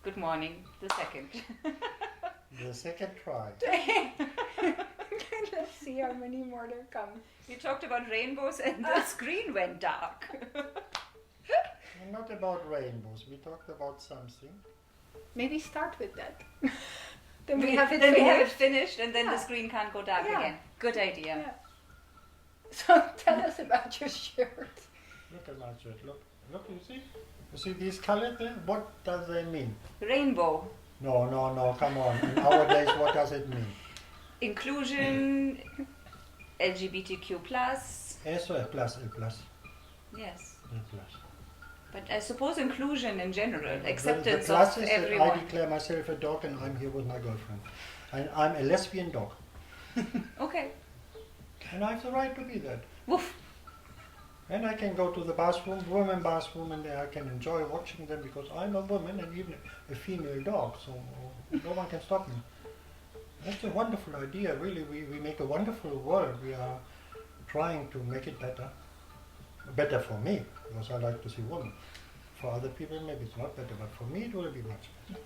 Good morning, the second. The second try. Let's see how many more there come. We talked about rainbows and the screen went dark. Not about rainbows, we talked about something. Maybe start with that. Then we we have it finished and then the screen can't go dark again. Good idea. Yeah. So tell us about your shirt. Look at my shirt, look, you see? You see these colors there? What does they mean? Rainbow. No, come on. Nowadays, what does it mean? Inclusion, LGBTQ+. S or a plus, a plus? Yes. A plus. But I suppose inclusion in general, The acceptance plus of is everyone. that I declare myself a dog and I'm here with my girlfriend. And I'm a lesbian dog. Okay. And I have the right to be that. Woof. And I can go to the bathroom, women bathroom, and there I can enjoy watching them because I'm a woman and even a female dog, so no one can stop me. That's a wonderful idea, really. We make a wonderful world. We are trying to make it better. Better for me, because I like to see women. For other people, maybe it's not better, but for me, it will be much better.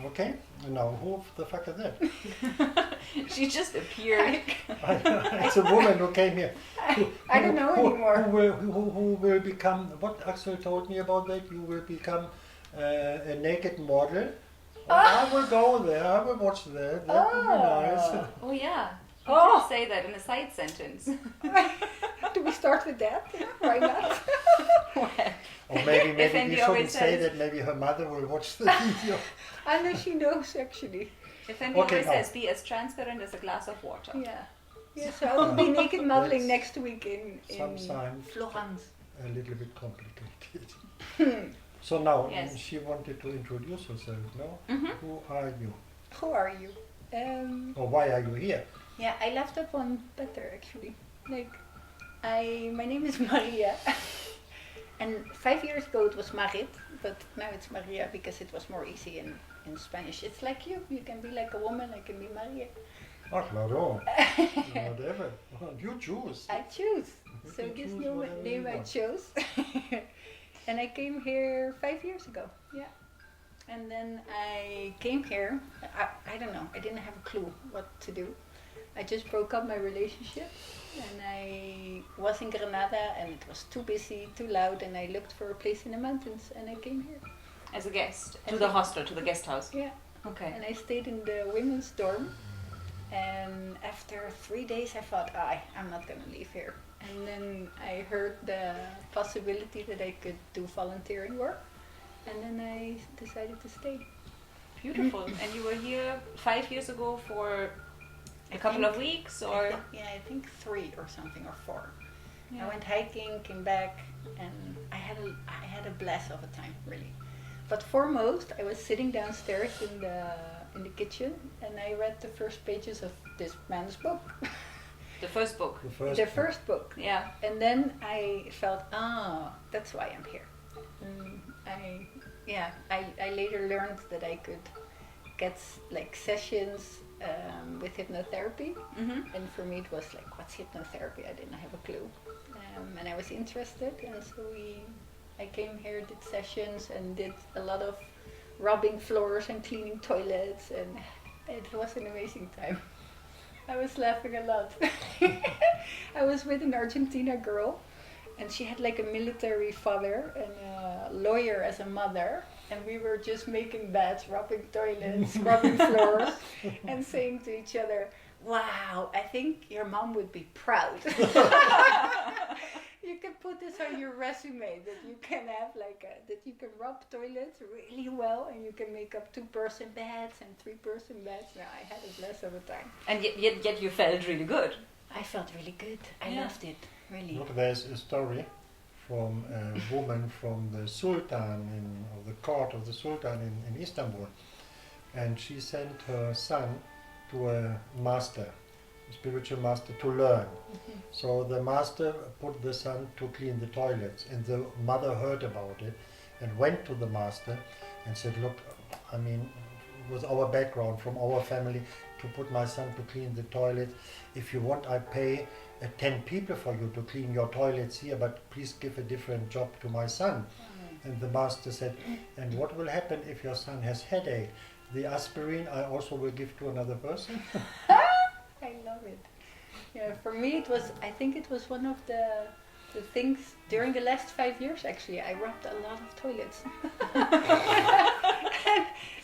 Okay, and now who the fuck is that? She just appeared. It's a woman who came here. I don't know anymore. Who will become, what Axel told me about that, you will become a naked model. Oh, I will go there, I will watch that, that would be nice. Oh yeah. You Oh. did say that in a side sentence. Do we start with that? Yeah, why not? Well, Or maybe If we Andy shouldn't always say says- that, maybe her mother will watch the video. I know she knows actually. if Andy Okay, always now. says, be as transparent as a glass of water. Yeah. Yeah, so I will be naked modeling That's next week in sometimes Florence. a little bit complicated. So now, Yes. she wanted to introduce herself, no? Mhm. Who are you? Who are you? Or why are you here? Yeah, I left that one better actually. My name is Maria. And 5 years ago it was Marit, but now it's Maria because it was more easy in Spanish. It's like you can be like a woman, I can be Maria. Ah, claro. Whatever. You choose. I choose. You So can this choose new whatever name you I want. chose. And I came here 5 years ago. Yeah. And then I came here. I don't know. I didn't have a clue what to do. I just broke up my relationship. And I was in Granada and it was too busy, too loud. And I looked for a place in the mountains and I came here. As a guest. To As the a- hostel, to the guest house. Yeah. Okay. And I stayed in the women's dorm. And after 3 days I thought, I'm not going to leave here. And then I heard the possibility that I could do volunteering work. And then I decided to stay. Beautiful. And you were here 5 years ago for a couple of weeks, or? I think 3 or something, or 4. Yeah. I went hiking, came back, and I had a blast of a time, really. But foremost, I was sitting downstairs in the kitchen, and I read the first pages of this man's book. The first book. The first book. Yeah. And then I felt, that's why I'm here. I later learned that I could get sessions with hypnotherapy. Mm-hmm. And for me it was like, what's hypnotherapy? I didn't have a clue. And I was interested, and so I came here, did sessions, and did a lot of rubbing floors and cleaning toilets, and it was an amazing time. I was laughing a lot. I was with an Argentina girl, and she had like a military father and a lawyer as a mother, and we were just making beds, rubbing toilets, rubbing floors, and saying to each other, wow, I think your mom would be proud. You can put this on your resume, that you can have that you can rub toilets really well, and you can make up 2-person beds and 3-person beds. Now I had a blast of a time. And yet you felt really good. I felt really good. I Yeah. loved it, really. Look, there's a story from a woman from the Sultan, or the court of the Sultan in Istanbul. And she sent her son to a master, a spiritual master, to learn. Mhm. So the master put the son to clean the toilets, and the mother heard about it and went to the master and said, look, I mean, with our background from our family, to put my son to clean the toilet, if you want, I pay 10 people for you to clean your toilets here, but please give a different job to my son. And the master said, and what will happen if your son has headache? The aspirin I also will give to another person. I love it. Yeah, for me it was, I think it was one of the things during the last 5 years actually. I rubbed a lot of toilets.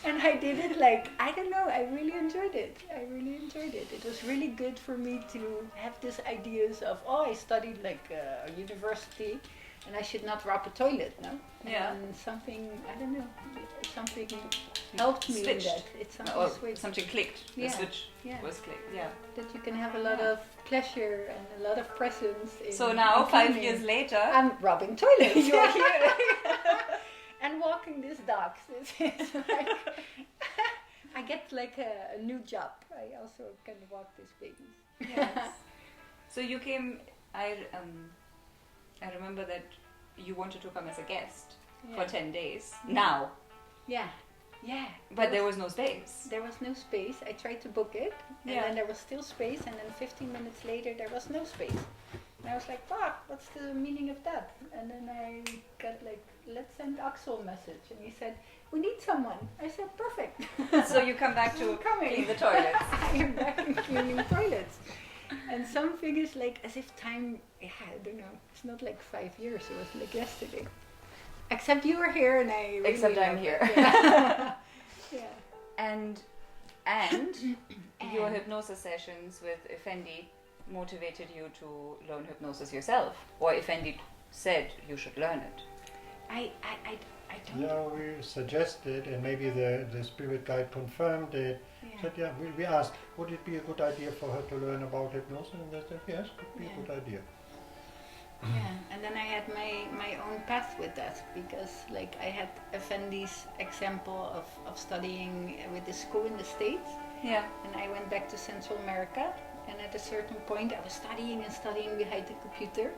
and I did it like, I don't know, I really enjoyed it. It was really good for me to have these ideas of, I studied like a university and I should not rub a toilet, no? Yeah. And something, I don't know, something helped me Switched. in that. It's something Or switched. something clicked. The Yeah. switch Yeah. was clicked. Yeah. That you can have a lot of pleasure and a lot of presence. So now, in 5 cleaning. years later, I'm rubbing toilets. you're here. And walking these dogs. It's like I get like a new job. I also can walk these babies. Yes. So you came. I remember that you wanted to come as a guest for 10 days. Now, Yeah. but there was no space. There was no space. I tried to book it, and then there was still space, and then 15 minutes later there was no space. And I was like, fuck, what's the meaning of that? And then I got like, let's send Axel a message. And he said, we need someone. I said, perfect. So you come back to clean the toilets. I'm back in cleaning toilets. And something is like, as if time, I don't know, it's not like 5 years, it was like yesterday. Except you were here and I really Except I'm loved here. it. Yeah. Yeah. And your hypnosis sessions with Effendi motivated you to learn hypnosis yourself, or Effendi said you should learn it. I don't. Yeah, we suggested, and maybe the spirit guide confirmed it. Yeah. Said, we asked, would it be a good idea for her to learn about hypnosis? And they said, yes, could be a good idea. Yeah, and then I had my own path with that, because like I had Effendi's example of studying with the school in the States, Yeah. and I went back to Central America, and at a certain point I was studying behind the computer,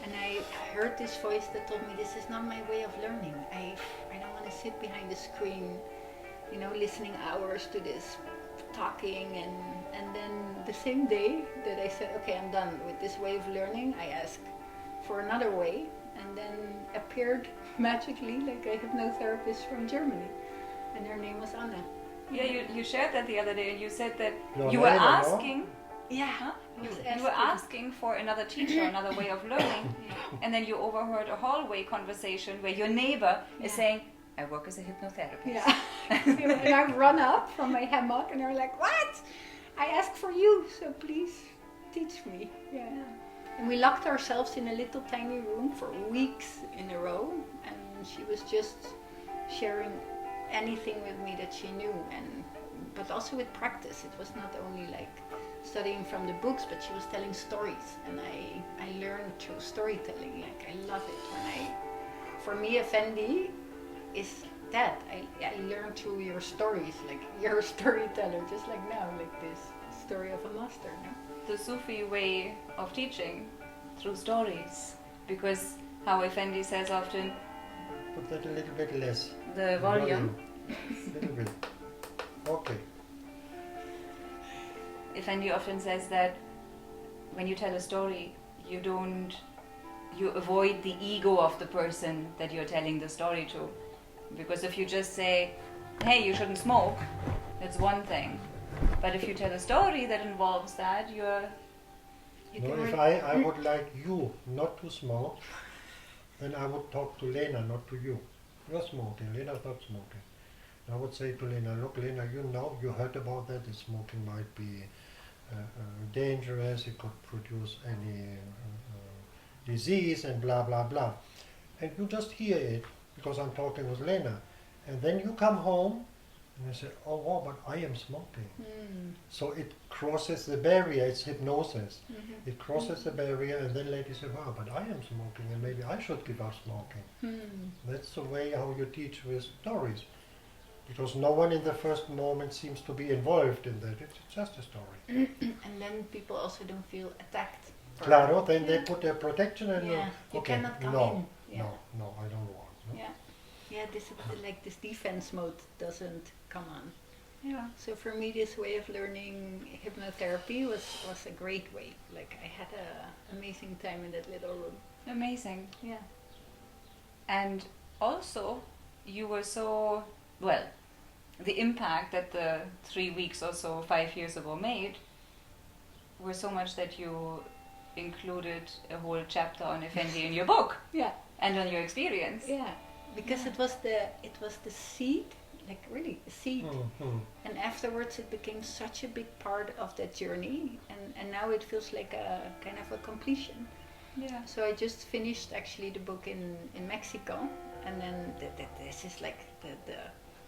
and I heard this voice that told me, this is not my way of learning. I don't want to sit behind the screen, you know, listening hours to this talking, and then the same day that I said, okay, I'm done with this way of learning, I asked for another way, and then appeared magically like a hypnotherapist from Germany, and her name was Anna. Yeah, you shared that the other day, and you said that Your you were neighbor, no? asking. Yeah, Huh? I was You were asking for another teacher, another way of learning, and then you overheard a hallway conversation where your neighbor is saying, I work as a hypnotherapist. Yeah. And I run up from my hammock, and they're like, what? I asked for you, so please teach me. Yeah. And we locked ourselves in a little tiny room for weeks in a row, and she was just sharing anything with me that she knew, but also with practice. It was not only like studying from the books, but she was telling stories, and I learned through storytelling. Like, I love it. For me, Effendi is that. I learned through your stories, like you're a storyteller, just like now, like this story of a master. No? The Sufi way of teaching through stories, because how Effendi says often, Put that a little bit less. the volume. A little bit. Okay. Effendi often says that when you tell a story, you avoid the ego of the person that you're telling the story to. Because if you just say, hey, you shouldn't smoke, that's one thing. But if you tell a story that involves that, you No, can if I would like you not to smoke, then I would talk to Lena, not to you. You're smoking, Lena's not smoking. I would say to Lena, look Lena, you heard about that, smoking might be dangerous, it could produce any disease and blah blah blah. And you just hear it, because I'm talking with Lena. And then you come home and you say, oh wow, but I am smoking. So it crosses the barrier, it's hypnosis. Mm-hmm. It crosses the barrier, and then ladies say, wow, but I am smoking, and maybe I should give up smoking. That's the way how you teach with stories. Because no one in the first moment seems to be involved in that. It's just a story. And then people also don't feel attacked. Claro, then they put their protection and Yeah, you okay, cannot come no, in. Yeah. no, I don't want. No? Yeah. Yeah, this defense mode doesn't come on. Yeah. So for me, this way of learning hypnotherapy was a great way. Like, I had an amazing time in that little room. Amazing. Yeah. And also you were so, well, the impact that the 3 weeks or so 5 years ago made were so much that you included a whole chapter on Effendi in your book Yeah. and on your experience. Yeah. Because Yeah. it was the seed, like really a seed. Mhm. And afterwards it became such a big part of that journey, and now it feels like a kind of a completion. Yeah. So I just finished actually the book in Mexico, and then this is like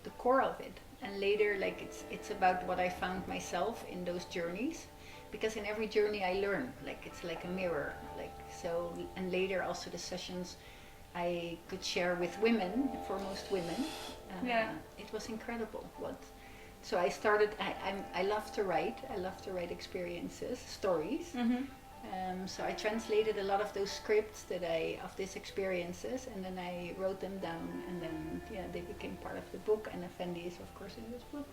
the core of it. And later, like it's about what I found myself in those journeys, because in every journey I learn. Like it's like a mirror. Like so, and later also the sessions I could share with women, foremost women. Yeah. It was incredible. So I started. I love to write. I love to write experiences, stories. Mm-hmm. So I translated a lot of those scripts of these experiences, and then I wrote them down, and then they became part of the book. And Effendi is of course in this book.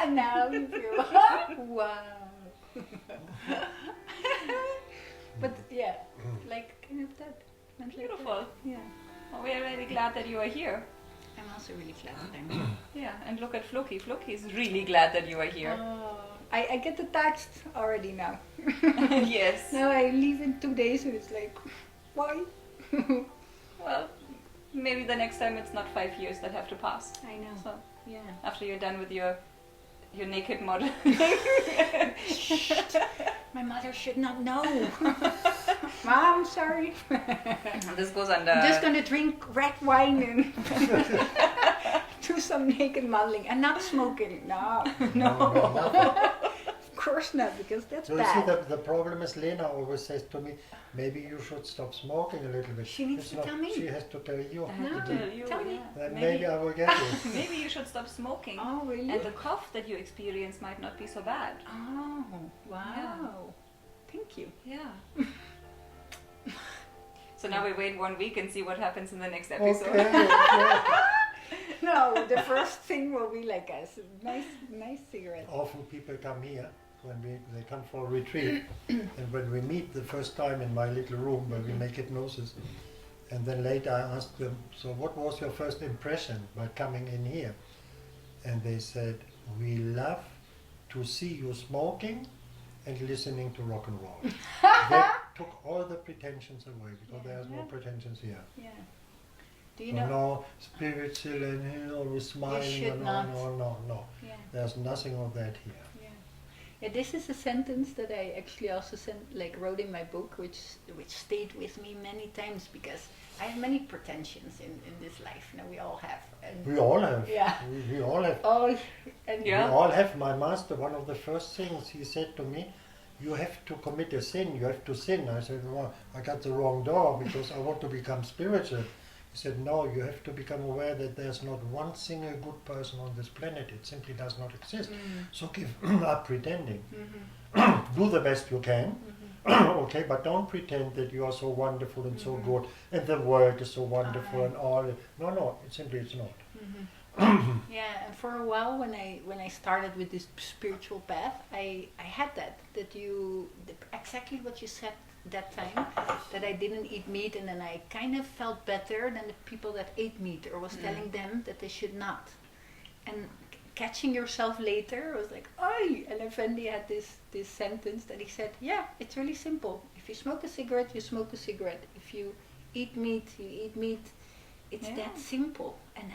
Now you feel wow. But yeah, like kind of that. Went like Beautiful. that. Yeah. Well, we are really glad that you are here. I'm also really glad that I'm here. Yeah, and look at Floki. Floki is really glad that you are here. I get attached already now. Yes. Now I leave in 2 days and it's like, why? Well, maybe the next time it's not 5 years that have to pass. I know. So Yeah. after you're done with your naked model. My mother should not know. Mom, sorry. This goes under. I'm just gonna drink red wine and do some naked modeling and not smoking. No. Of course not, because that's So you see, bad. the problem is Lena always says to me, maybe you should stop smoking a little bit. She needs It's to not- tell me. She has to tell you. I have No, to tell you. tell me. Then maybe I will get it. Maybe you should stop smoking. Oh, really? And the cough that you experience might not be so bad. Oh, wow. Yeah. Thank you. Yeah. So now we wait 1 week and see what happens in the next episode. Okay. No, the first thing will be like a nice cigarette. Often people come here when they come for a retreat, and when we meet the first time in my little room where we make hypnosis, and then later I ask them, so what was your first impression by coming in here? And they said, we love to see you smoking and listening to rock and roll. That took all the pretensions away, because there's no Yeah. pretensions here. Yeah. Do you So know? no spiritual and always smiling. should and not. No. Yeah. There's nothing of that here. Yeah. Yeah, this is a sentence that I actually also wrote in my book, which stayed with me many times, because I have many pretensions in this life. Now we all have. And We all have. Yeah. We all have. oh, and Yeah. We all have. My master, one of the first things he said to me, you have to commit a sin, you have to sin. I said, well, I got the wrong door because I want to become spiritual. He said, no, you have to become aware that there's not one single good person on this planet. It simply does not exist. So give up pretending. Do the best you can. Okay, but don't pretend that you are so wonderful and so good and the world is so wonderful and all. No, it's not. Yeah, and for a while when I started with this spiritual path, I had exactly what you said that time, that I didn't eat meat, and then I kind of felt better than the people that ate meat, or was telling them that they should not. And catching yourself later was like, oi! And Effendi had this sentence that he said, yeah, it's really simple. If you smoke a cigarette, you smoke a cigarette. If you eat meat, you eat meat. It's Yeah. that simple, and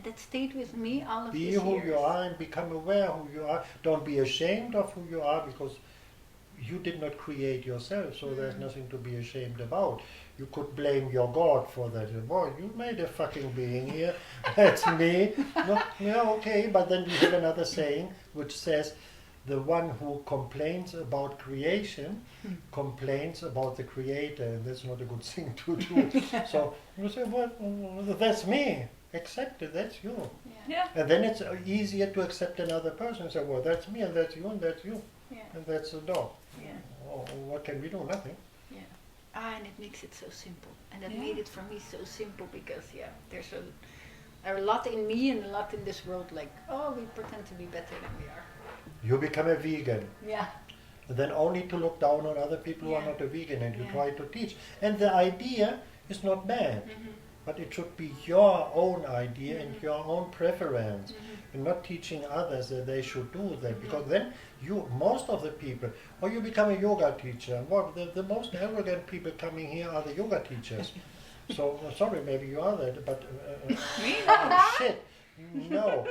that stayed with me all of Be these who years. you are and become aware who you are. Don't be ashamed of who you are, because you did not create yourself, so there's nothing to be ashamed about. You could blame your God for that. Boy, you made a fucking being here. That's me. No, yeah, okay, but then we have another saying which says, the one who complains about creation complains about the creator, and that's not a good thing to do. So you say, well, that's me. Accept it, that's you. Yeah. And then it's easier to accept another person. Say, well, that's me, and that's you, and that's you, Yeah, and that's the dog. yeah, Oh, what can we do? Nothing. yeah. And it makes it so simple, and that Yeah. made it for me so simple, because there's a lot in me and a lot in this world. Like, oh, we pretend to be better than we are. You become a vegan. Yeah, And then only to look down on other people who are Yeah. not a vegan, and you Yeah. try to teach. And the idea is not bad. Mhm. But it should be your own idea and Mhm. your own preference, Mhm. and not teaching others that they should do that. Mhm. Because then most of the people, or you become a yoga teacher. And what the most arrogant people coming here are the yoga teachers. So sorry, maybe you are that, but shit. No,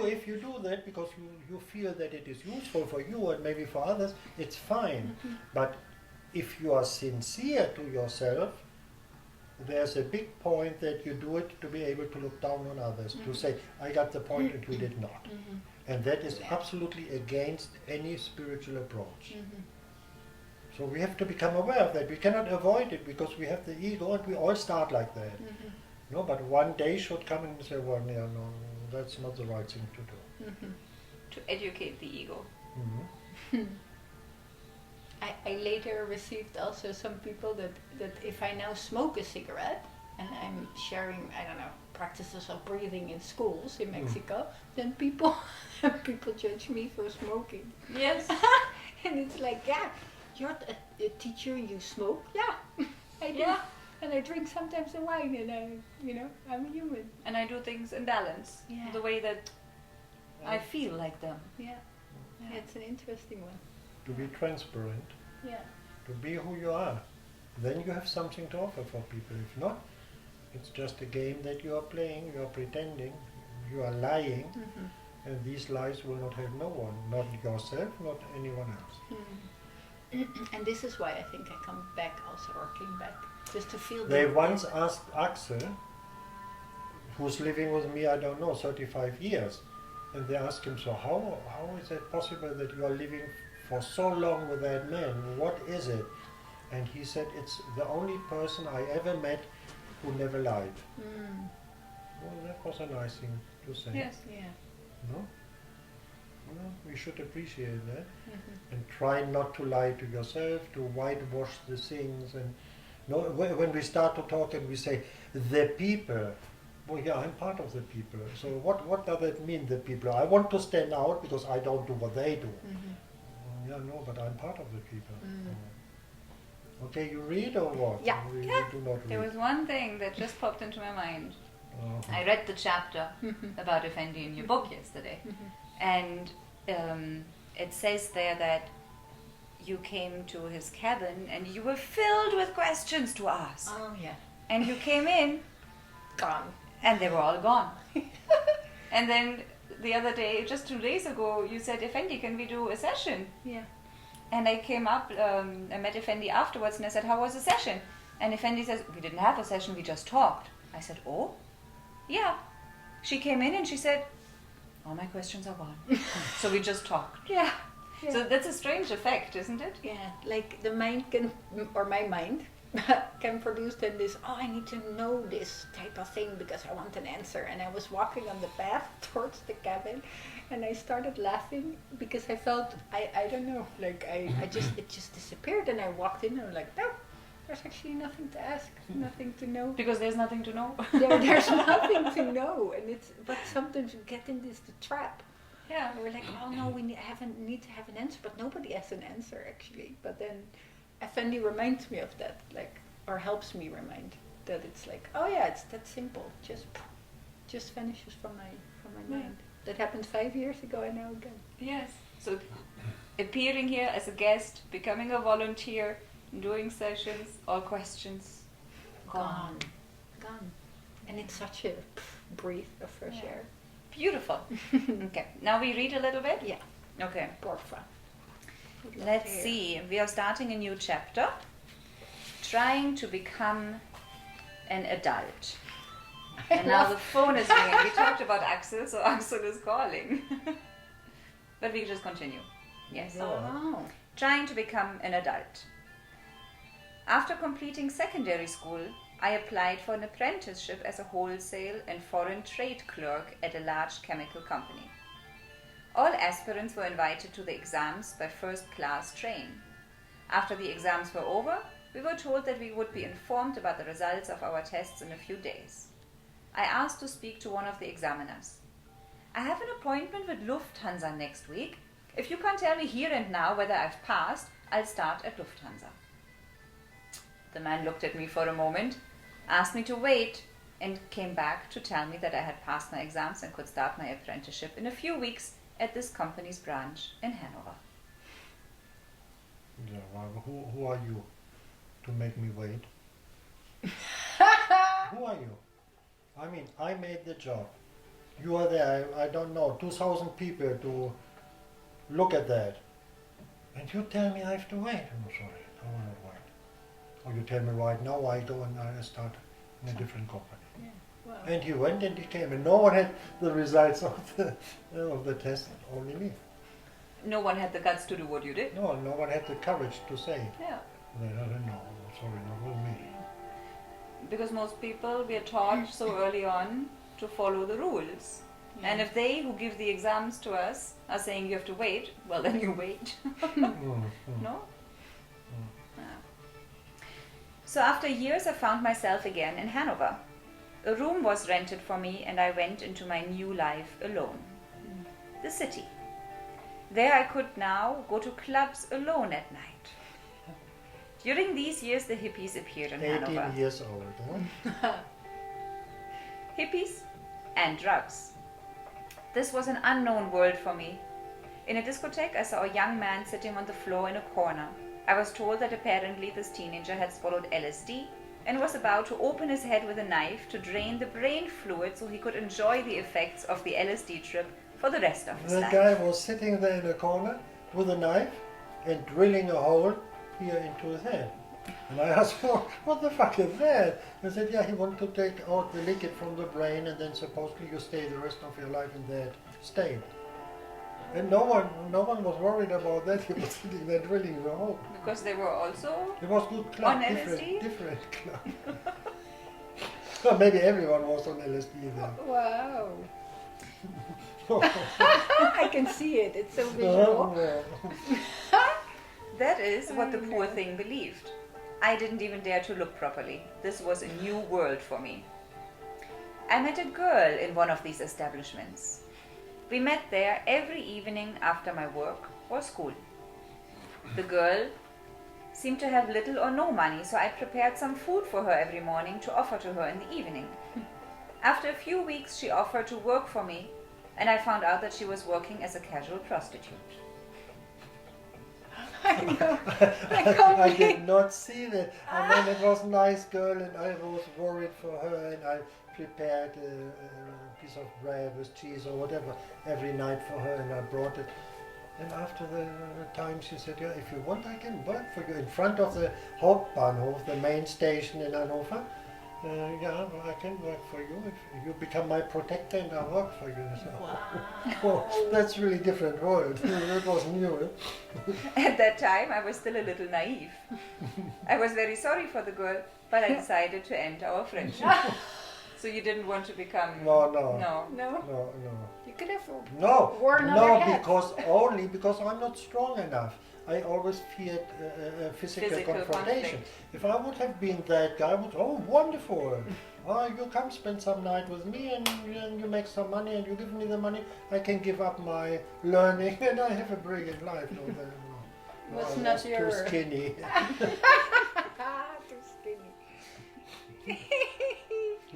if you do that because you feel that it is useful for you and maybe for others, it's fine. Mhm. But if you are sincere to yourself, there's a big point that you do it to be able to look down on others, to say, I got the point and you did not. Mhm. And that is absolutely against any spiritual approach. Mhm. So we have to become aware of that. We cannot avoid it because we have the ego and we all start like that. Mhm. No, but one day should come and say, well, yeah, no, that's not the right thing to do. Mhm. To educate the ego. Mhm. I later received also some people that if I now smoke a cigarette and I'm sharing, I don't know, practices of breathing in schools in Mexico, then people judge me for smoking. Yes. And it's like, yeah, you're a teacher, you smoke? Yeah, I do. Yeah. And I drink sometimes a wine and I'm a human. And I do things in balance. Yeah. The way that I feel like them. Yeah, Yeah. it's an interesting one. To be transparent, Yeah. to be who you are. Then you have something to offer for people. If not, it's just a game that you are playing, you are pretending, you are lying, Mhm. and these lies will not help no one, not yourself, not anyone else. And this is why I think I come back also, or came back, just to feel They the- once asked Axel, who's living with me, I don't know, 35 years, and they asked him, so how is it possible that you are living for so long with that man? What is it? And he said, it's the only person I ever met who never lied. Mm, Well, that was a nice thing to say. Yes. yeah. No? Well, we should appreciate that Mhm. and try not to lie to yourself, to whitewash the things. And no, when we start to talk and we say the people, well, yeah, I'm part of the people. So what does that mean, the people? I want to stand out because I don't do what they do. Mhm. Yeah, no, but I'm part of the people. Mm. Okay, you read or what? Yeah. You Yeah. do not read. There was one thing that just popped into my mind. Uh-huh. I read the chapter Mhm. about Effendi in your book yesterday. Mhm. And it says there that you came to his cabin and you were filled with questions to ask. Oh yeah. And you came in Gone. and they were all gone. And then the other day, just 2 days ago, you said, Effendi, can we do a session? Yeah. And I came up, I met Effendi afterwards and I said, how was the session? And Effendi says, we didn't have a session, we just talked. I said, oh? Yeah. She came in and she said, all my questions are gone. So we just talked. Yeah. So that's a strange effect, isn't it? Yeah, like the mind can, or my mind can produce then this, oh, I need to know this type of thing because I want an answer. And I was walking on the path towards the cabin and I started laughing because I felt, I don't know, like it just disappeared. And I walked in and I was like, no, there's actually nothing to ask, nothing to know. Because there's nothing to know. There's nothing to know. But sometimes we get in this trap. Yeah. And we're like, oh no, we need to have an answer, but nobody has an answer actually. But then Effendi reminds me of that, like, or helps me remind that it's like, oh yeah, it's that simple. Just vanishes from my Yeah. mind. That happened 5 years ago and now again. Yes. So appearing here as a guest, becoming a volunteer, doing sessions, all questions gone. Gone. And it's such a breath of fresh Yeah. air. Beautiful. Okay. Now we read a little bit? Yeah. Okay. Porfa. Would love Let's to hear. see. We are starting a new chapter. Trying to become an adult. And now the phone is ringing. We talked about Axel, so Axel is calling. But we just continue. Yes. Yeah. Oh. Trying to become an adult. After completing secondary school, I applied for an apprenticeship as a wholesale and foreign trade clerk at a large chemical company. All aspirants were invited to the exams by first-class train. After the exams were over, we were told that we would be informed about the results of our tests in a few days. I asked to speak to one of the examiners. I have an appointment with Lufthansa next week. If you can't tell me here and now whether I've passed, I'll start at Lufthansa. The man looked at me for a moment, asked me to wait, and came back to tell me that I had passed my exams and could start my apprenticeship in a few weeks at this company's branch in Hanover. Yeah, well, who are you to make me wait? Who are you? I mean, I made the job. You are there, I don't know, 2,000 people to look at that. And you tell me I have to wait. I'm sorry, I want to wait. Or you tell me right now I go and I start in a different company. Yeah. Wow. And he went and he came, and no one had the results of the test, only me. No one had the guts to do what you did. No one had the courage to say. Yeah. I don't know, sorry, not with me. Because most people, we are taught so early on to follow the rules. Yeah. And if they who give the exams to us are saying you have to wait, well then you wait. No? Yeah. So after years I found myself again in Hanover. A room was rented for me and I went into my new life alone. The city. There I could now go to clubs alone at night. During these years the hippies appeared in 18 Hanover. years old, huh? Hippies and drugs. This was an unknown world for me. In a discotheque, I saw a young man sitting on the floor in a corner. I was told that apparently this teenager had swallowed LSD and was about to open his head with a knife to drain the brain fluid so he could enjoy the effects of the LSD trip for the rest of his The life. guy was sitting there in a corner with a knife and drilling a hole here into his head. And I asked, what the fuck is that? He said, yeah, he wanted to take out the liquid from the brain and then supposedly you stay the rest of your life in that state. And no one was worried about that. He was sitting there drilling the hole. Because they were also It was good club, on LSD? different club. Well, maybe everyone was on LSD then. Wow. I can see it. It's so visual. That is what the poor thing believed. I didn't even dare to look properly. This was a new world for me. I met a girl in one of these establishments. We met there every evening after my work or school. The girl seemed to have little or no money, so I prepared some food for her every morning to offer to her in the evening. After a few weeks, she offered to work for me, and I found out that she was working as a casual prostitute. I know. I can't I believe. did not see that. And then it was a nice girl and I was worried for her and I prepared a piece of bread with cheese or whatever every night for her and I brought it. And after the time she said, yeah, if you want I can work for you in front of the Hauptbahnhof, the main station in Hannover. Yeah, I can work for you if you become my protector and I work for you. So, oh, that's really different world. That was new. At that time, I was still a little naive. I was very sorry for the girl, but I decided to end our friendship. So you didn't want to become... No. No. You could have worn No, other hats. because I'm not strong enough. I always feared physical confrontation. conflict. If I would have been that guy, I would, oh, wonderful. You come spend some night with me and you make some money and you give me the money. I can give up my learning and I have a brilliant life. No, Was I not was your- too skinny. Too skinny.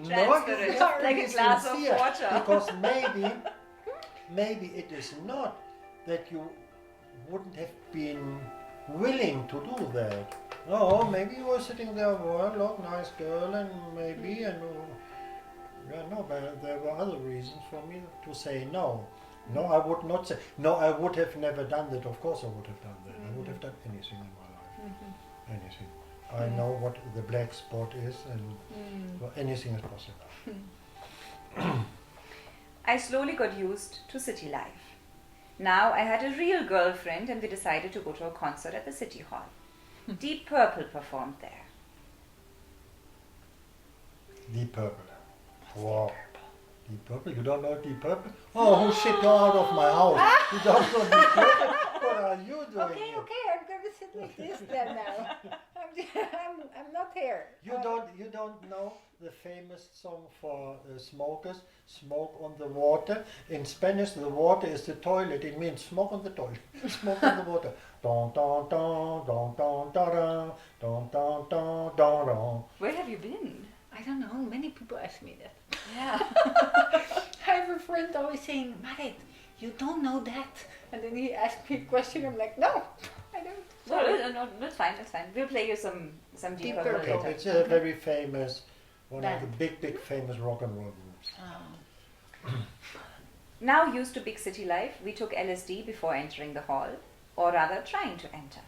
Transfer you it, have to like be a glass of sincere, water. Because maybe it is not that you wouldn't have been willing to do that. No, maybe you were sitting there, well, look, nice girl, and maybe, and yeah, no, but there were other reasons for me to say no. No, I would not say, no, I would have never done that. Of course I would have done that. I would have done anything in my life. Anything. I know what the black spot is and well, anything is possible. I slowly got used to city life. Now I had a real girlfriend and we decided to go to a concert at the City Hall. Deep Purple performed there. Deep Purple. Wow. Deep Purple? You don't know Deep Purple? Oh, who shit, go out of my house. You don't know Deep Purple? What are you doing Okay, here? I'm going to sit like this then now. I'm not here. You don't know the famous song for smokers, Smoke on the Water. In Spanish, the water is the toilet. It means smoke on the toilet. Smoke on the water. Don don don don don don don don don don don. Where have you been? I don't know. Many people ask me that. Yeah. I have a friend always saying, Marit, you don't know that. And then he asked me a question. I'm like, no, I don't. No, that's fine. We'll play you some Deep Deep Purple Purple. later. It's a very famous, one of Band. the big famous rock and roll groups. Now used to big city life, we took LSD before entering the hall, or rather trying to enter.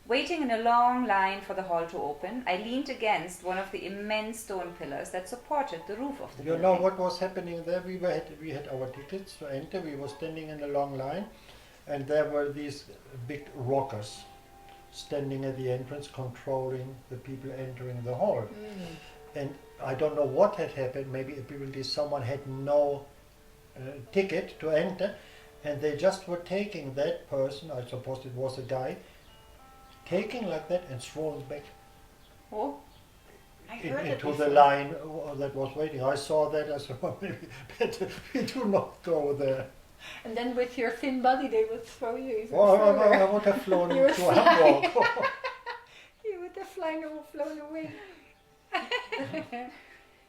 Waiting in a long line for the hall to open, I leaned against one of the immense stone pillars that supported the roof of the You building. know what was happening there? We had our tickets to enter. We were standing in a long line, and there were these big rockers standing at the entrance, controlling the people entering the hall. And I don't know what had happened. Maybe apparently someone had no ticket to enter, and they just were taking that person. I suppose it was a guy, taking like that and throwing back Oh, I heard it into the before. line that was waiting. I saw that. I said, well, maybe better we do not go there. And then with your thin body, they would throw you even Well, further. I would have flown You were into flying. Hamburg. You would have flown away.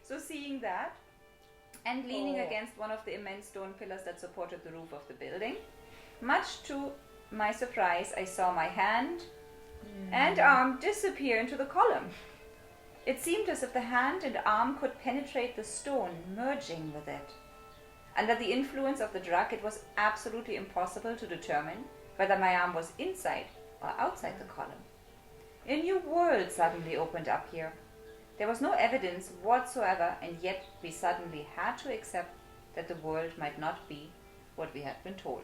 so seeing that, and leaning Oh. against one of the immense stone pillars that supported the roof of the building, much to my surprise, I saw my hand and arm disappear into the column. It seemed as if the hand and arm could penetrate the stone, merging with it. Under the influence of the drug, it was absolutely impossible to determine whether my arm was inside or outside the column. A new world suddenly opened up here. There was no evidence whatsoever, and yet we suddenly had to accept that the world might not be what we had been told.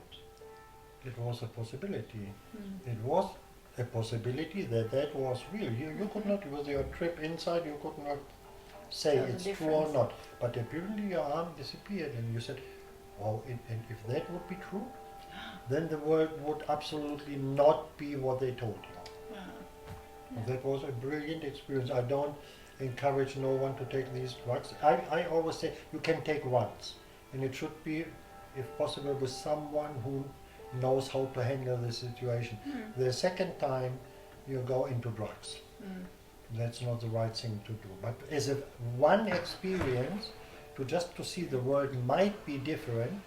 It was a possibility. It was a possibility that was real. You could not, with your trip inside, you could not say Tell the it's true difference. or not. But apparently your arm disappeared, and you said, oh, and if that would be true, then the world would absolutely not be what they told you. That was a brilliant experience. I don't encourage no one to take these drugs. I always say you can take once, and it should be, if possible, with someone who knows how to handle the situation. The second time you go into drugs. That's not the right thing to do. But as a one experience, to see the world might be different,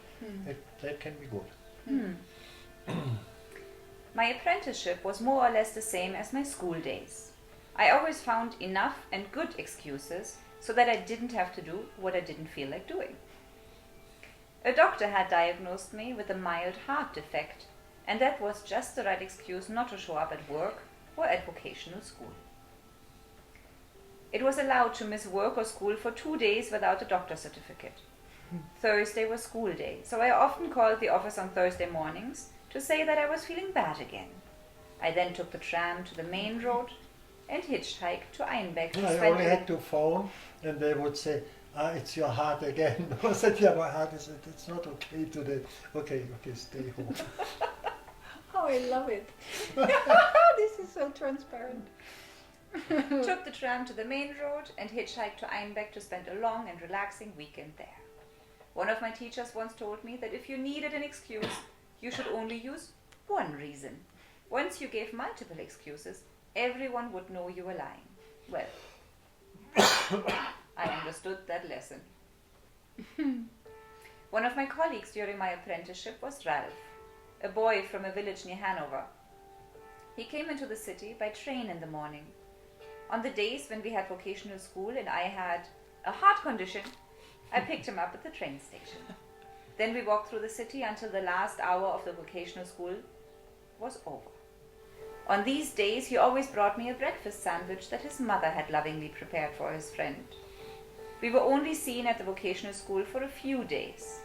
that can be good. My apprenticeship was more or less the same as my school days. I always found enough and good excuses so that I didn't have to do what I didn't feel like doing. A doctor had diagnosed me with a mild heart defect, and that was just the right excuse not to show up at work or at vocational school. It was allowed to miss work or school for 2 days without a doctor's certificate. Thursday was school day, so I often called the office on Thursday mornings to say that I was feeling bad again. I then took the tram to the main road and hitchhiked to Einbeck to I spend only had to phone, and they would say, it's your heart again. I said, yeah, my heart is, it's not okay today. Okay, stay home. Oh, I love it. This is so transparent. took the tram to the main road and hitchhiked to Einbeck to spend a long and relaxing weekend there. One of my teachers once told me that if you needed an excuse, you should only use one reason. Once you gave multiple excuses, everyone would know you were lying. Well, I understood that lesson. One of my colleagues during my apprenticeship was Ralph, a boy from a village near Hanover. He came into the city by train in the morning. On the days when we had vocational school and I had a heart condition, I picked him up at the train station. Then we walked through the city until the last hour of the vocational school was over. On these days, he always brought me a breakfast sandwich that his mother had lovingly prepared for his friend. We were only seen at the vocational school for a few days.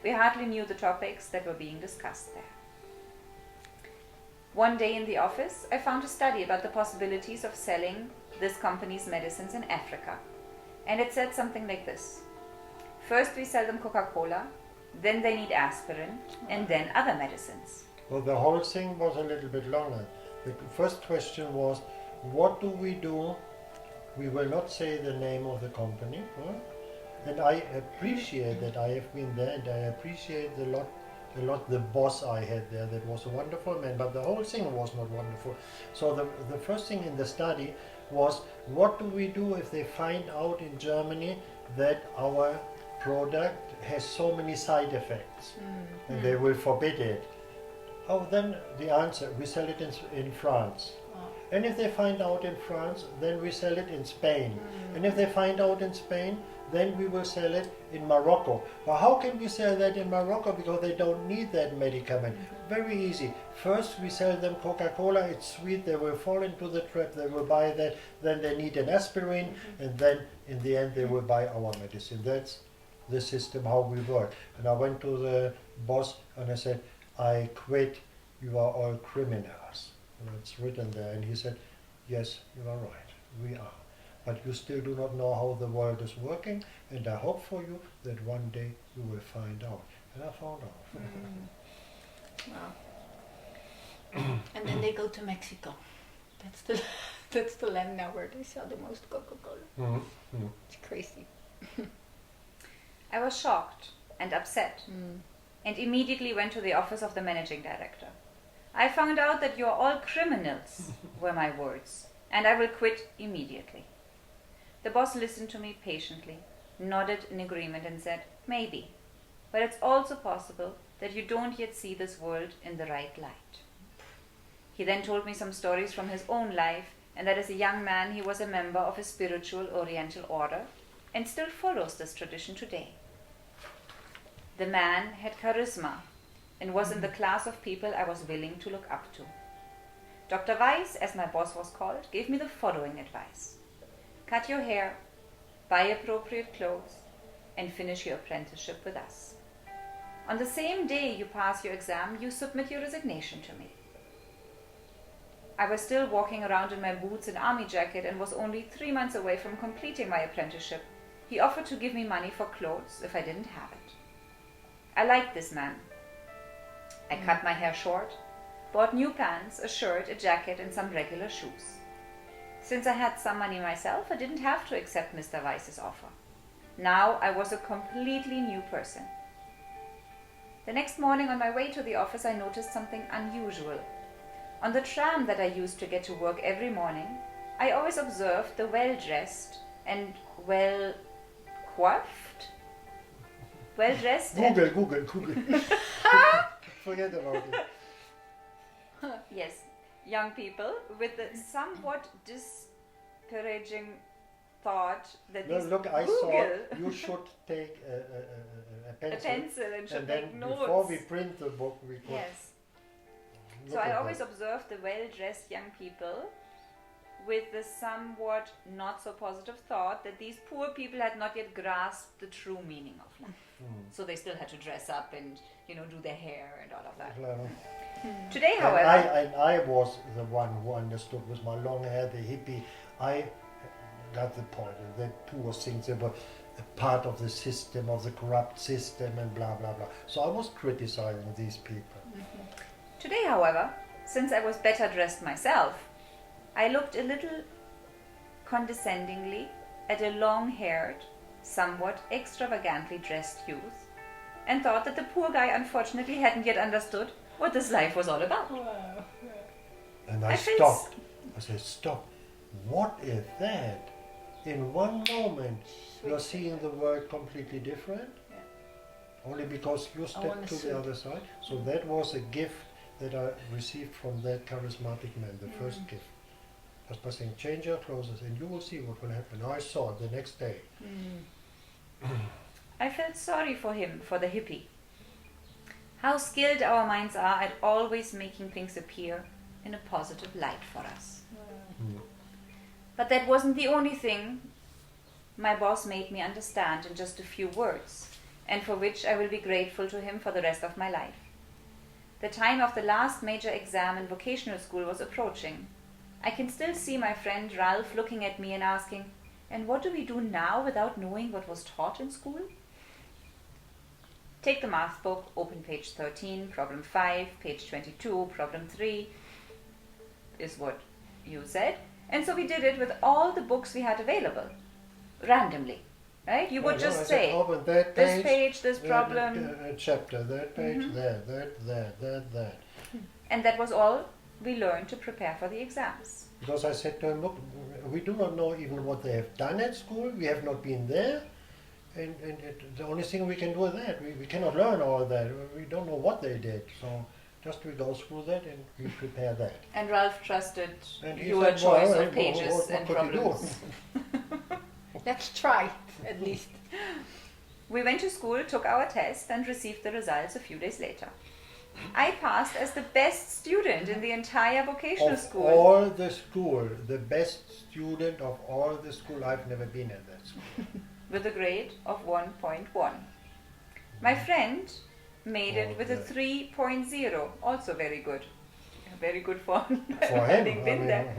We hardly knew the topics that were being discussed there. One day in the office, I found a study about the possibilities of selling this company's medicines in Africa. And it said something like this. First we sell them Coca-Cola, then they need aspirin, and then other medicines. Well, the whole thing was a little bit longer. The first question was, what do we do? We will not say the name of the company. Huh? And I appreciate that I have been there, and I appreciate a lot the boss I had there. That was a wonderful man, but the whole thing was not wonderful. So the first thing in the study was, what do we do if they find out in Germany that our product has so many side effects and they will forbid it? Oh, then the answer, we sell it in France. And if they find out in France, then we sell it in Spain. And if they find out in Spain, then we will sell it in Morocco. But how can we sell that in Morocco? Because they don't need that medicament. Very easy. First we sell them Coca-Cola, it's sweet, they will fall into the trap, they will buy that, then they need an aspirin, and then in the end they will buy our medicine. That's the system how we work. And I went to the boss and I said, I quit, you are all criminals. And it's written there, and he said, yes, you are right, we are. But you still do not know how the world is working, and I hope for you that one day you will find out. And I found out. Wow. And then they go to Mexico. That's the land now where they sell the most Coca-Cola. It's crazy. I was shocked and upset, and immediately went to the office of the managing director. I found out that you are all criminals, were my words, and I will quit immediately. The boss listened to me patiently, nodded in agreement and said, maybe, but it's also possible that you don't yet see this world in the right light. He then told me some stories from his own life, and that as a young man he was a member of a spiritual Oriental order and still follows this tradition today. The man had charisma and was in the class of people I was willing to look up to. Dr. Weiss, as my boss was called, gave me the following advice. Cut your hair, buy appropriate clothes, and finish your apprenticeship with us. On the same day you pass your exam, you submit your resignation to me. I was still walking around in my boots and army jacket and was only 3 months away from completing my apprenticeship. He offered to give me money for clothes if I didn't have it. I liked this man. I cut my hair short, bought new pants, a shirt, a jacket, and some regular shoes. Since I had some money myself, I didn't have to accept Mr. Weiss's offer. Now I was a completely new person. The next morning on my way to the office, I noticed something unusual. On the tram that I used to get to work every morning, I always observed the well-dressed and well-coiffed? Well-dressed Google. Forget about it. Yes, young people with the somewhat disparaging thought that No, these look, I Google thought you should take a a pencil, pencil and should and then make notes. before we print the book, we could Yes. look So I at always that. observed the well-dressed young people with the somewhat not so positive thought that these poor people had not yet grasped the true meaning of life. So they still had to dress up and, do their hair and all of that. Clever. Today, And however, I was the one who understood with my long hair, the hippie. I got the point. That poor things, they were a part of the system, of the corrupt system, and blah blah blah. So I was criticizing these people. Today, however, since I was better dressed myself, I looked a little condescendingly at a long-haired, somewhat extravagantly dressed youth, and thought that the poor guy unfortunately hadn't yet understood what this life was all about. Wow. And I felt stopped. I said, stop. What is that? In one moment, you're seeing the world completely different. Yeah. Only because you stepped wanna to see. the other side. So that was a gift that I received from that charismatic man, the first gift. Just by saying, change your clothes and you will see what will happen. I saw it the next day. I felt sorry for him, for the hippie. How skilled our minds are at always making things appear in a positive light for us. But that wasn't the only thing my boss made me understand in just a few words, and for which I will be grateful to him for the rest of my life. The time of the last major exam in vocational school was approaching. I can still see my friend Ralph looking at me and asking, "And what do we do now without knowing what was taught in school?" Take the math book, open page 13, problem 5, page 22, problem 3, is what you said. And so we did it with all the books we had available, randomly, right? You would just say, open that this page, this that, problem. chapter, that page, there, that. And that was all we learned to prepare for the exams. Because I said to him, look, we do not know even what they have done at school, we have not been there. And the only thing we can do is that. We cannot learn all that. We don't know what they did. So just we go through that and we prepare that. And Ralph trusted And he your said, choice well, of pages what and could you do? problems. Let's try it, at least. We went to school, took our test, and received the results a few days later. I passed as the best student in the entire vocational Of school. all the school, the best student of all the school, I've never been at that school. With a grade of 1.1. My friend made it with a 3.0, also very good. Very good for For having him, been there.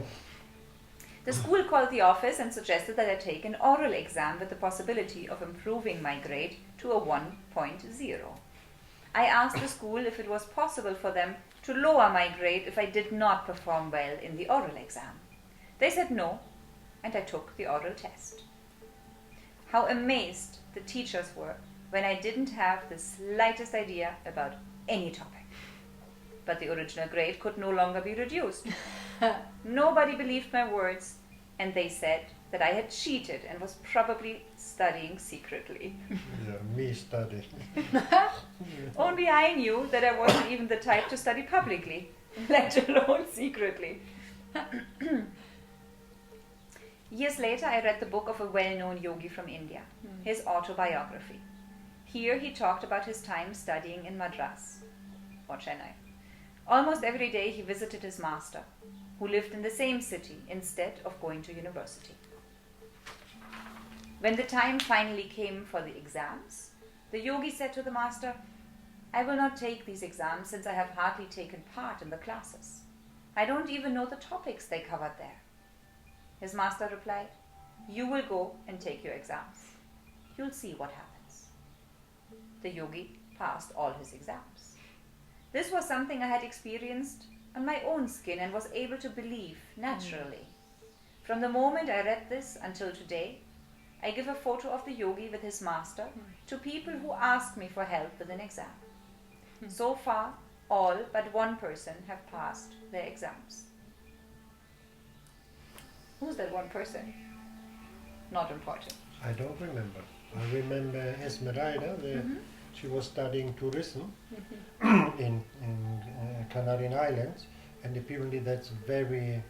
The school called the office and suggested that I take an oral exam with the possibility of improving my grade to a 1.0. I asked the school if it was possible for them to lower my grade if I did not perform well in the oral exam. They said no, and I took the oral test. How amazed the teachers were when I didn't have the slightest idea about any topic. But the original grade could no longer be reduced. Nobody believed my words, and they said that I had cheated and was probably studying secretly. Yeah, me studying. Only I knew that I wasn't even the type to study publicly, let alone secretly. Years later, I read the book of a well-known yogi from India, his autobiography. Here he talked about his time studying in Madras, or Chennai. Almost every day he visited his master, who lived in the same city instead of going to university. When the time finally came for the exams, the yogi said to the master, I will not take these exams since I have hardly taken part in the classes. I don't even know the topics they covered there. His master replied, you will go and take your exams. You'll see what happens. The yogi passed all his exams. This was something I had experienced on my own skin and was able to believe naturally. From the moment I read this until today, I give a photo of the yogi with his master to people who ask me for help with an exam. So far, all but one person have passed their exams. Who's that one person? Not important. I don't remember. I remember Esmeralda, she was studying tourism in Canarian Islands, and apparently that's very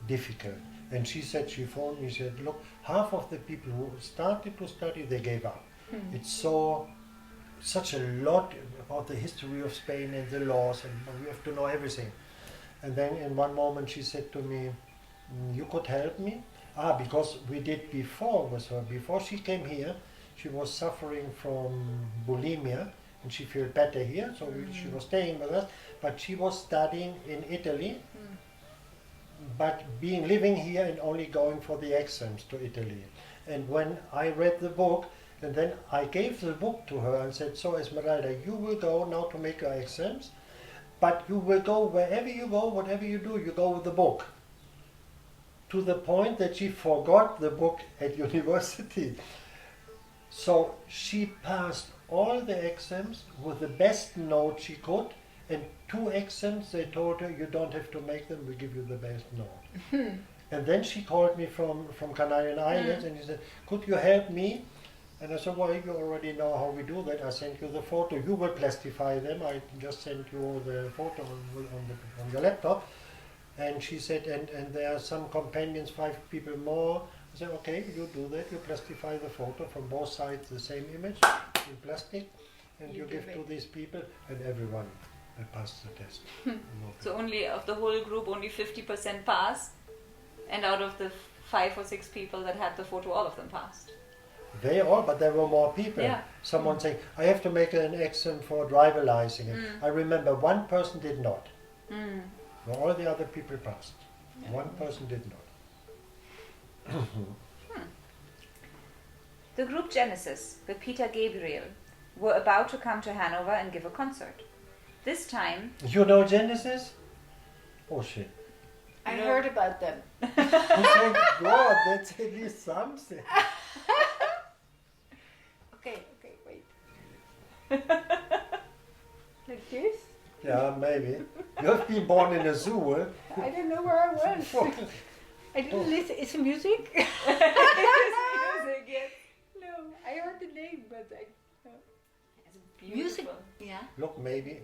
difficult. And she said, she phoned me, she said, look, half of the people who started to study, they gave up. It's such a lot about the history of Spain and the laws, and we have to know everything. And then in one moment she said to me, you could help me? Because we did before with her. Before she came here, she was suffering from bulimia, and she felt better here, so she was staying with us. But she was studying in Italy, but living here and only going for the exams to Italy. And when I read the book, and then I gave the book to her and said, so Esmeralda, you will go now to make your exams, but you will go wherever you go, whatever you do, you go with the book. To the point that she forgot the book at university. So she passed all the exams with the best note she could, and 2 exams they told her, you don't have to make them, we give you the best note. And then she called me from Canarian Islands and she said, could you help me? And I said, well, you already know how we do that. I sent you the photo. You will plastify them. I just sent you the photo on your laptop. And she said, and there are some companions, 5 people more. I said, okay, you do that. You plastify the photo from both sides, the same image in plastic. And you give to these people, and everyone passed the test. So only of the whole group, only 50% passed. And out of the 5 or 6 people that had the photo, all of them passed. They all, but there were more people. Yeah. Someone saying, I have to make an exam for driver license. I remember one person did not. Well, all the other people passed. One person did not. The group Genesis with Peter Gabriel were about to come to Hanover and give a concert. This time, You know Genesis? Oh shit. I No. heard about them. Oh thank God, that's at least something. Okay, wait. Like this? Yeah, maybe. You've been born in a zoo, eh? I don't know where I was. I didn't listen. Is it music? music, yes. No, I heard the name, but I. It's beautiful. Yeah. Look, maybe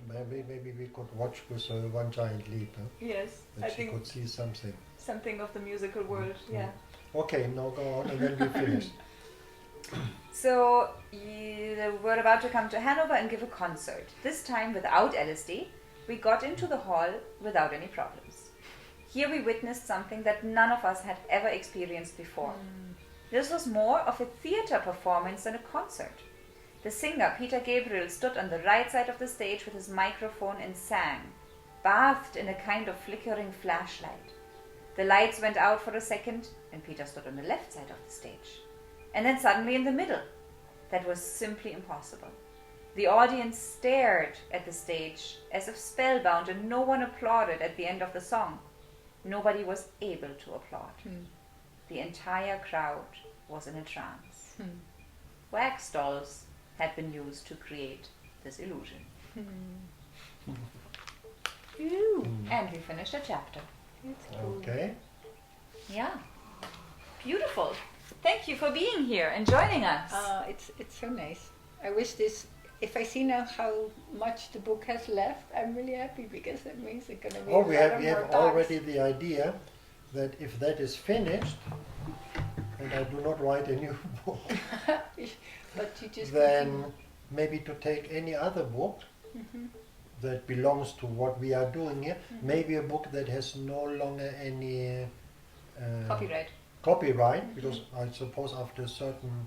we could watch with One Giant Leap, huh? Yes, I That she think could see something. something of the musical world, yeah. Okay, now go on and then we finish. So they were about to come to Hanover and give a concert. This time without LSD, we got into the hall without any problems. Here we witnessed something that none of us had ever experienced before. This was more of a theatre performance than a concert. The singer, Peter Gabriel, stood on the right side of the stage with his microphone and sang, bathed in a kind of flickering flashlight. The lights went out for a second and Peter stood on the left side of the stage. And then suddenly in the middle. That was simply impossible. The audience stared at the stage as if spellbound and no one applauded at the end of the song. Nobody was able to applaud. The entire crowd was in a trance. Wax dolls had been used to create this illusion. And we finished a chapter. It's cool. Okay. Yeah. Beautiful. Thank you for being here and joining us. It's so nice. I wish this. If I see now how much the book has left, I'm really happy because that means it's gonna be. Oh, we have more already the idea that if that is finished, and I do not write a new book, But you just. then maybe to take any other book that belongs to what we are doing here, maybe a book that has no longer any Copyright. because I suppose after a certain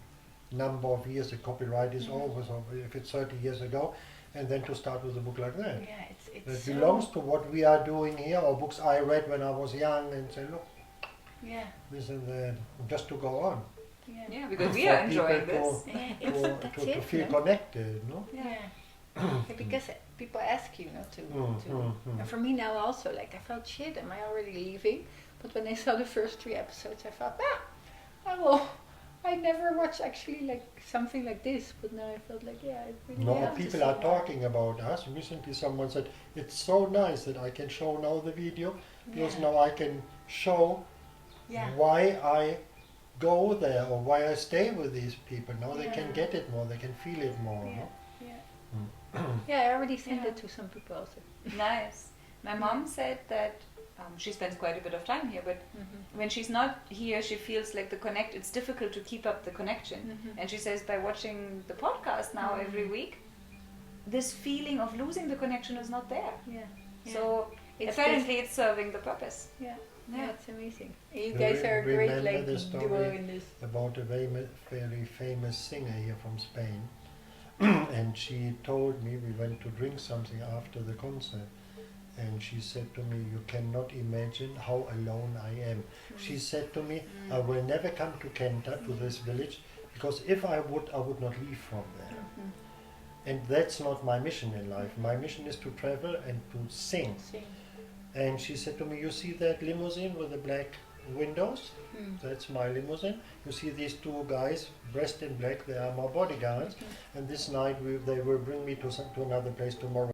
number of years the copyright is over, so if it's 30 years ago, and then to start with a book like that. Yeah, it's That so, belongs to what we are doing here, or books I read when I was young and say, look, Yeah, this and that, just to go on. yeah. Yeah, because we For are enjoying people this. Yeah, to feel connected, no? Yeah. Yeah, because people ask you, to. And for me now also, like I felt shit. Am I already leaving? But when I saw the first 3 episodes, I thought, I never watched actually like something like this. But now I felt like, I really No, have to people see are more. talking about us. Recently someone said, it's so nice that I can show now the video, because Yeah. now I can show Yeah. why I go there or why I stay with these people. Now they can Yeah. get it more, they can feel it more. Yeah. No? Yeah, I already sent Yeah. it to some people also. Nice. My mom said that she spends quite a bit of time here, but when she's not here, she feels like it's difficult to keep up the connection. And she says by watching the podcast now every week, this feeling of losing the connection is not there. Yeah. So It's apparently it's serving the purpose. Yeah, Yeah. it's amazing. You Do guys you are a great remember like the duo story in this. About a very famous singer here from Spain. And she told me, we went to drink something after the concert, and she said to me, you cannot imagine how alone I am. She said to me, I will never come to Kenta, to this village, because if I would not leave from there. And that's not my mission in life. My mission is to travel and to sing. And she said to me, you see that limousine with the black windows? That's my limousine. You see these 2 guys dressed in black, they are my bodyguards. And this night they will bring me to another place tomorrow.